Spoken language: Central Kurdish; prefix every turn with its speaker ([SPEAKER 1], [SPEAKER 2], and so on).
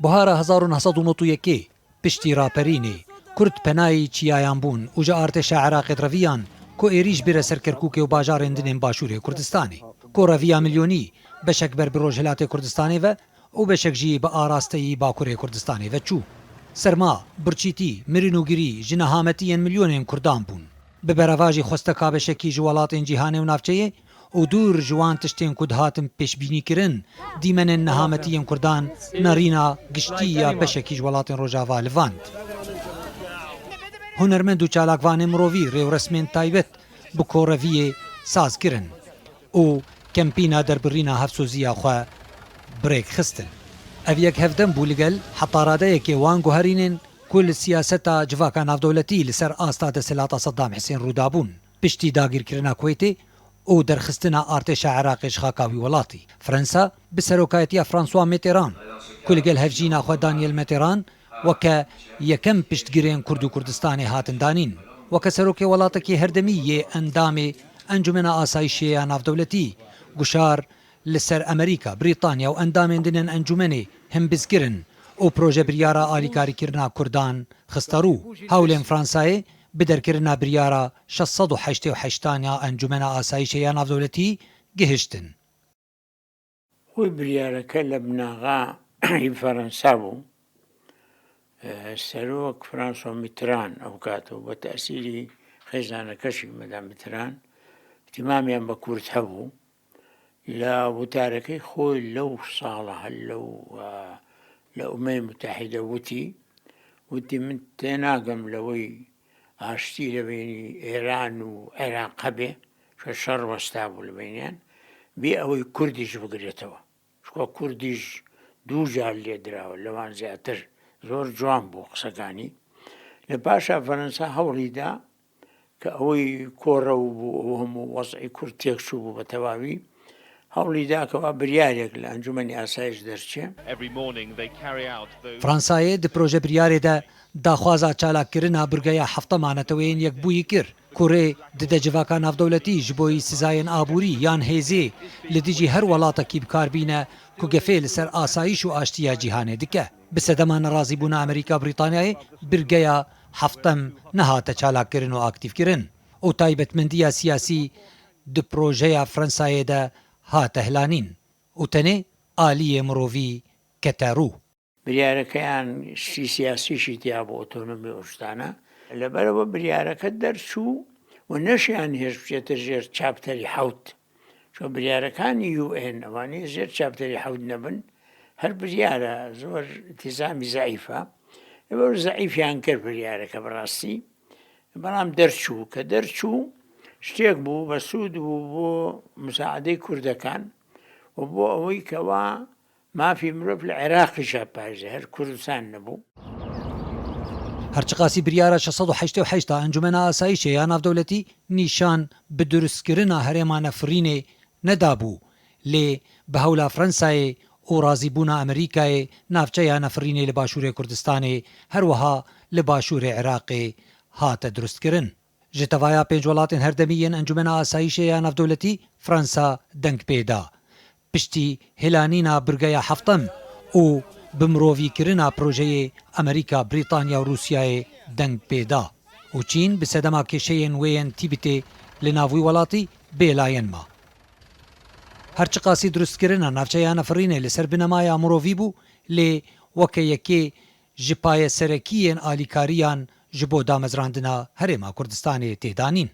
[SPEAKER 1] بوهارە 1991 پشتی راپەرینێ کورد پەنایی چیایان بوون و جا ئارتێشە عێراقی ڕەڤیان کۆ ئێریش برە سەر کەرکووکێ و باژارێن دنێن باشوورێ کوردستانی کۆ ڕەڤیا میلیۆنی بەشێک بەر بڕۆژ هەلاتێ کوردستانی بە و بەشێک ژی بە ئاراستەیی باکوورێ کوردستانی بە چوو سەرما برچیتی مرین و گیری ژنە هامەتیەن میلیۆنێن کوردان بوون بە بەرەڤاژی خۆستە کابەشێکی ژ وڵاتێن جیهانێ و ناوچەیە و دوور جوان تشتێن کود هاتم پێشبینیکردن دیمەنێن نەهامەتیەن کوردان نەڕینا گشتی یا بەشێکیش وڵاتێن ڕۆژاوا لڤاند هونەرمەند و چالاکوانێ مرۆڤی ڕێوڕسمێن تایبەت بە کۆڕەڤیێ سازکردن و کەمپینا دەربڕینا هەفسۆزیە خوا برێک خستن ئەڤ یەک هەفدەم بوو لەگەل حەپارادەیەکێ وان گوهرینێن کل سیاسەتا جڤاکە ناودەوڵەتی لەسەر ئاستا دەسەلاتا سەدام حسێن ڕوودابوون پشتی داگیرکردنا کوێتێ و دەرخستنا ئارتێشە عێراقیش خاکاوی وڵاتی فەرەنسا بسەرۆکایەتیە فرانسوا مێتێران کولگەل هەفژی ناخوا دانیێل مێتێران وەکە یەکەم پشتگیرێن کورد و کوردستانی هاتندانین وەکە سەرۆکێ وڵاتێکی هەردەمی یێ ئەندامێ ئەنجومەنە ئاسایشەیە ناودەوڵەتی گوشار لەسەر ئەمریکا بریتانیا و ئەندامێن دنێن ئەنجومەنێ هەمبزگرن و پرۆژە بریارە ئالیکاریکردنا کوردان خستەڕوو هەولێن فرانسایە بدەرکردنا بریارە 688 ئەنجومەنە ئاسایشەیە ناودەوڵەتی گەهشتن
[SPEAKER 2] خۆی بریارەکە لە بناغا فەرەنسا بوو سەرۆک فرانسۆ میتران ئەو کاتەوە بە تەسیری خێزانەکەشی مەدام میتران احتیمامیان بە کورد هەبوو لە وتارەکەی خۆی لەو ساڵە هەر لە ئومەی متحیدە وتی من تێناگەم لەوەی ئاشتی لە بینی ئێران و عێراق هەبێ کە شەڕ وەستا بوو لە بینیان بێ ئەوەی کوردیش بگرێتەوە چکۆ کوردیش دوو جار لێدراوە لەوان زیاتر زۆر جوان بوو قسەکانی لە پاشا فەرەنسا هەوڵیدا کە ئەوەی کۆڕە و بوو ئەو هەموو وەزعی کورد تێکچوو بوو بە تەواوی هەوڵیدا کەوا بریارێک لە ئەنجومەنی ئاسایش دەرچێ
[SPEAKER 1] فرانسایە دی پرۆژە بریارێدا داخوازا چالاکردنا برگەیە هەفتەمانەتەوەیەن یەکبووی کرد کوڕێ ددە جڤاکە ناودەوڵەتی ji بۆی سزایەن ئابووری یان هێزێ لە دژی هەر وڵاتێکی بکاربینە کو گەفێ لەسەر ئاسایش و ئاشتیا جیهانێ دکە بسەدەما نەڕازی بوونا ئەمریکا بریتانیای برگەیە هەفتەم نەهاتە چالاکردن و ئاکتیڤکردن و تایبەتمەندیە سیاسی دی پرۆژەیە فرەنسایەدا هاتە هلانین و تەنێ ئالیە مرۆڤی کەتە ڕوو
[SPEAKER 2] بریارەکەیان شتی سیاسیشی تیا بۆ ئۆتۆنۆمی ئۆشتانە لەبەرەوە بریارەکە دەرچوو و نەشیان هێش بچێتە ژێر چاپتەری حەوت چۆ بریارەکانی UN ئەوانەیە ژێر چاپتەری حەوت نەبن هەر بریارە زۆر تیزامی زعیفە لەبەر زعیفیان کرد بریارەکە بەڕاستی بەڵام دەرچوو کە دەرچوو شتێک بوو بە سوود بوو بۆ مساعدەی کوردەکان و بۆ ئەوەی کەوا مافی مرۆڤ لە عێراقیشە پارێزە هەر کوردستان نەبوو
[SPEAKER 1] هەرچقاسی بریارە 688 ئەنجومەنە ئاسایشەیە ناودەوڵەتی نیشان بە دروستکردنا هەرێمانە فرینێ نەدابوو لێ بە هەولا فەرەنسایە و ڕازیبوونا ئەمریکایە ناوچەیە نەفرینێ لە باشوورێ کوردستانێ هەروەها لە باشوورێ عێراقێ هاتە دروستکردن ji tevaya pênc welatên herdemî yên Encumena Asayişê Navdewletî Fransa deng pê da piştî hêlanîna birgeya heftem û bi mirovîkirina projeyê Amerîka, Brîtanya û Rûsyayê deng pê da û Çîn bi sedema kêşeyên wê yên Tîbetê li nav wî welatî bêlayen ma. Herçi qasî durustkirina navçeya nefirînê li ser binemaya mirovî bû lê weke yekê ji payeserekiyên alîkariyan ji bo damezrandina Herêma Kurdistanê têdanîn.